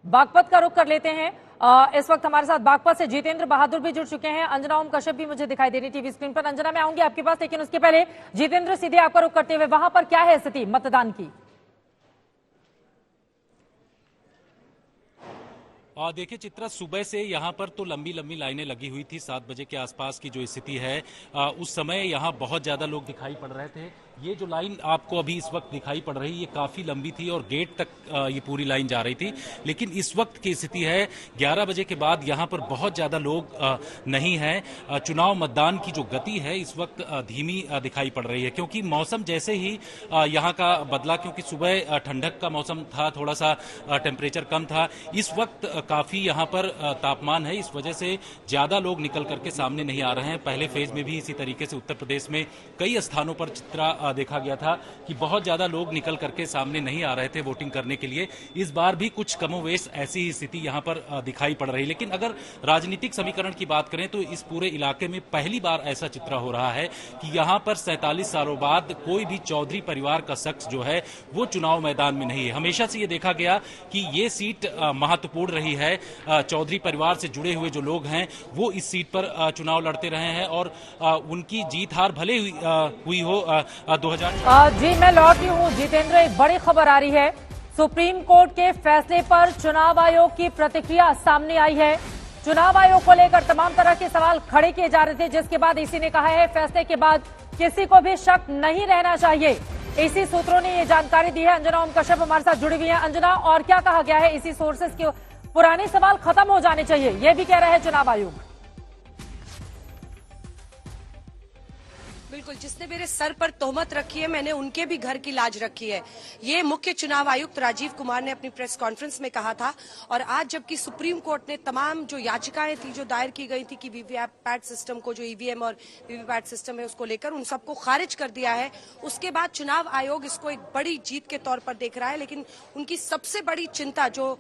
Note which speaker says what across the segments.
Speaker 1: बागपत का रुख कर लेते हैं। इस वक्त हमारे साथ बागपत से जितेंद्र बहादुर भी जुड़ चुके हैं। अंजना ओम कश्यप भी मुझे दिखाई दे रही टीवी स्क्रीन पर। अंजना, मैं आऊंगी आपके पास, लेकिन उसके पहले जितेंद्र, सीधे आपका रुख करते हुए वहां पर क्या है स्थिति मतदान की?
Speaker 2: देखिए चित्रा, सुबह से यहाँ पर तो लंबी लंबी लाइनें लगी हुई थी। 7 बजे के आसपास की जो स्थिति है, उस समय यहाँ बहुत ज्यादा लोग दिखाई पड़ रहे थे। ये जो लाइन आपको अभी इस वक्त दिखाई पड़ रही है, ये काफी लंबी थी और गेट तक ये पूरी लाइन जा रही थी। लेकिन इस वक्त की स्थिति है 11 बजे के बाद यहाँ पर बहुत ज्यादा लोग नहीं हैं। चुनाव मतदान की जो गति है इस वक्त धीमी दिखाई पड़ रही है, क्योंकि मौसम जैसे ही यहाँ का बदला, क्योंकि सुबह ठंडक का मौसम था, थोड़ा सा टेम्परेचर कम था। इस वक्त काफी यहाँ पर तापमान है, इस वजह से ज्यादा लोग निकल करके सामने नहीं आ रहे हैं। पहले फेज में भी इसी तरीके से उत्तर प्रदेश में कई स्थानों पर चित्रा देखा गया था कि बहुत ज्यादा लोग निकल करके सामने नहीं आ रहे थे वोटिंग करने के लिए। इस बार भी कुछ कमोवेश ऐसी ही स्थिति यहाँ पर दिखाई पड़ रही। लेकिन अगर राजनीतिक समीकरण की बात करें तो इस पूरे इलाके में पहली बार ऐसा चित्र हो रहा है कि यहाँ पर 47 सालों बाद कोई भी चौधरी परिवार का शख्स जो है वो चुनाव मैदान में नहीं है। हमेशा से ये देखा गया कि ये सीट महत्वपूर्ण रही है। चौधरी परिवार से जुड़े हुए जो लोग हैं वो इस सीट पर चुनाव लड़ते रहे हैं और उनकी जीत हार भले हुई हो 2000।
Speaker 1: जी, मैं लौटी हूँ जितेंद्र। एक बड़ी खबर आ रही है, सुप्रीम कोर्ट के फैसले पर चुनाव आयोग की प्रतिक्रिया सामने आई है। चुनाव आयोग को लेकर तमाम तरह के सवाल खड़े किए जा रहे थे, जिसके बाद इसी ने कहा है फैसले के बाद किसी को भी शक नहीं रहना चाहिए। इसी सूत्रों ने ये जानकारी दी है। अंजना ओम कश्यप हमारे साथ जुड़ी हुई है। अंजना, और क्या कहा गया है? इसी सोर्सेस के पुराने सवाल खत्म हो जाने चाहिए, ये भी कह रहा है चुनाव आयोग।
Speaker 3: बिल्कुल, जिसने मेरे सर पर तोहमत रखी है, मैंने उनके भी घर की लाज रखी है, ये मुख्य चुनाव आयुक्त राजीव कुमार ने अपनी प्रेस कॉन्फ्रेंस में कहा था। और आज जबकि सुप्रीम कोर्ट ने तमाम जो याचिकाएं थी जो दायर की गई थी कि वीवीपैट सिस्टम को, जो ईवीएम और वीवीपैट सिस्टम है उसको लेकर, उन सबको खारिज कर दिया है। उसके बाद चुनाव आयोग इसको एक बड़ी जीत के तौर पर देख रहा है। लेकिन उनकी सबसे बड़ी चिंता, जो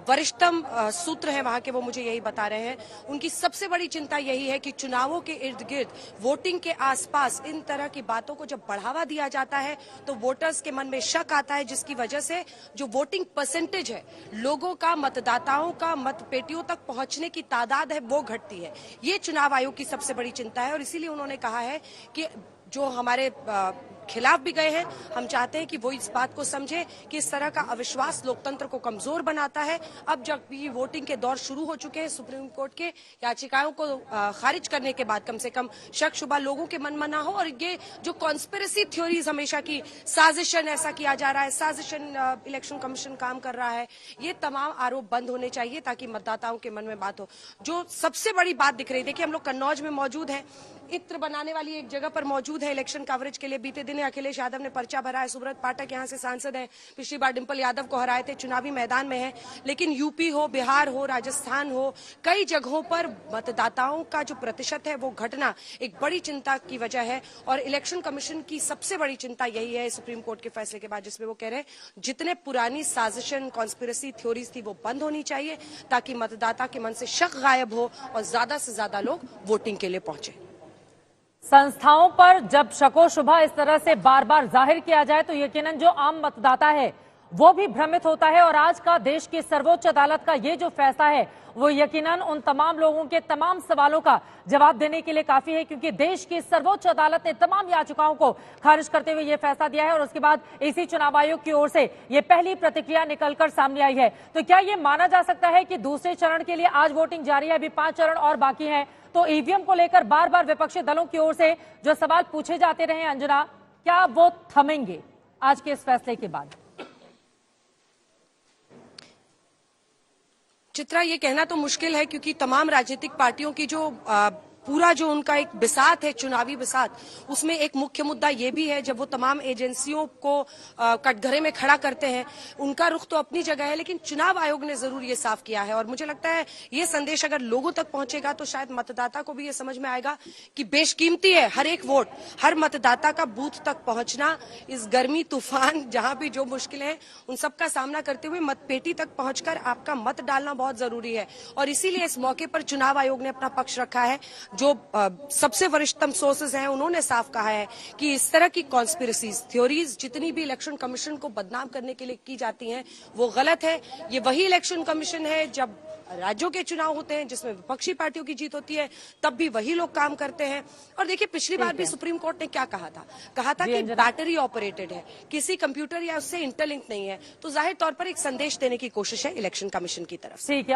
Speaker 3: वरिष्ठतम सूत्र है वहां के, वो मुझे यही बता रहे हैं, उनकी सबसे बड़ी चिंता यही है कि चुनावों के इर्द गिर्द, वोटिंग के आसपास इन तरह की बातों को जब बढ़ावा दिया जाता है तो वोटर्स के मन में शक आता है, जिसकी वजह से जो वोटिंग परसेंटेज है, लोगों का, मतदाताओं का मतपेटियों तक पहुंचने की तादाद है, वो घटती है। ये चुनाव आयोग की सबसे बड़ी चिंता है। और इसीलिए उन्होंने कहा है कि जो हमारे खिलाफ भी गए हैं, हम चाहते हैं कि वो इस बात को समझे कि इस तरह का अविश्वास लोकतंत्र को कमजोर बनाता है। अब जब भी वोटिंग के दौर शुरू हो चुके हैं, सुप्रीम कोर्ट के याचिकाओं को खारिज करने के बाद कम से कम शक शुबा लोगों के मन में ना हो। और ये जो कॉन्स्पिरेसी थ्योरीज हमेशा की, साजिशन ऐसा किया जा रहा है, साजिशन इलेक्शन कमीशन काम कर रहा है, ये तमाम आरोप बंद होने चाहिए ताकि मतदाताओं के मन में बात हो। जो सबसे बड़ी बात दिख रही है, देखिए हम लोग कन्नौज में मौजूद है, इत्र बनाने वाली एक जगह पर मौजूद है इलेक्शन कवरेज के लिए। बीते दिन अखिलेश यादव ने पर्चा भरा है, सुब्रत पाठक यहाँ से सांसद हैं, पिछली बार डिंपल यादव को हराए थे, चुनावी मैदान में है। लेकिन यूपी हो, बिहार हो, राजस्थान हो, कई जगहों पर मतदाताओं का जो प्रतिशत है वो घटना एक बड़ी चिंता की वजह है। और इलेक्शन कमीशन की सबसे बड़ी चिंता यही है सुप्रीम कोर्ट के फैसले के बाद, जिसमें वो कह रहे हैं जितने पुरानी साजिशन, कॉन्स्पिरेसी थ्योरीज थी वो बंद होनी चाहिए ताकि मतदाता के मन से शक गायब हो और ज्यादा से ज्यादा लोग वोटिंग के लिए पहुंचे।
Speaker 1: संस्थाओं पर जब शको शुबा इस तरह से बार बार जाहिर किया जाए तो यकीनन जो आम मतदाता है वो भी भ्रमित होता है। और आज का देश की सर्वोच्च अदालत का ये जो फैसला है वो यकीनन उन तमाम लोगों के तमाम सवालों का जवाब देने के लिए काफी है, क्योंकि देश की सर्वोच्च अदालत ने तमाम याचिकाओं को खारिज करते हुए ये फैसला दिया है। और उसके बाद इसी चुनाव आयोग की ओर से ये पहली प्रतिक्रिया निकलकर सामने आई है। तो क्या ये माना जा सकता है कि दूसरे चरण के लिए आज वोटिंग जारी है, अभी 5 चरण और बाकी हैं, तो ईवीएम को लेकर बार बार विपक्षी दलों की ओर से जो सवाल पूछे जाते रहे, अंजना, क्या वो थमेंगे आज के इस फैसले के बाद?
Speaker 3: चित्रा, ये कहना तो मुश्किल है क्योंकि तमाम राजनीतिक पार्टियों की जो पूरा जो उनका एक बिसात है, चुनावी बिसात, उसमें एक मुख्य मुद्दा ये भी है, जब वो तमाम एजेंसियों को कटघरे में खड़ा करते हैं, उनका रुख तो अपनी जगह है, लेकिन चुनाव आयोग ने जरूर ये साफ किया है। और मुझे लगता है ये संदेश अगर लोगों तक पहुंचेगा तो शायद मतदाता को भी ये समझ में आएगा कि बेशकीमती है हर एक वोट, हर मतदाता का बूथ तक पहुंचना। इस गर्मी, तूफान, जहां भी जो मुश्किलें हैं उन सबका सामना करते हुए मतपेटी तक पहुंचकर आपका मत डालना बहुत जरूरी है। और इसीलिए इस मौके पर चुनाव आयोग ने अपना पक्ष रखा है। जो सबसे वरिष्ठतम सोर्सेज हैं उन्होंने साफ कहा है कि इस तरह की कॉन्स्पिरसीज थ्योरीज जितनी भी इलेक्शन कमीशन को बदनाम करने के लिए की जाती हैं वो गलत है। ये वही इलेक्शन कमीशन है जब राज्यों के चुनाव होते हैं जिसमें विपक्षी पार्टियों की जीत होती है तब भी वही लोग काम करते हैं। और देखिए पिछली बार भी सुप्रीम कोर्ट ने क्या कहा था कि बैटरी ऑपरेटेड है, किसी कंप्यूटर या उससे इंटरलिंक नहीं है, तो जाहिर तौर पर एक संदेश देने की कोशिश है इलेक्शन कमीशन की तरफ से।
Speaker 1: ठीक है।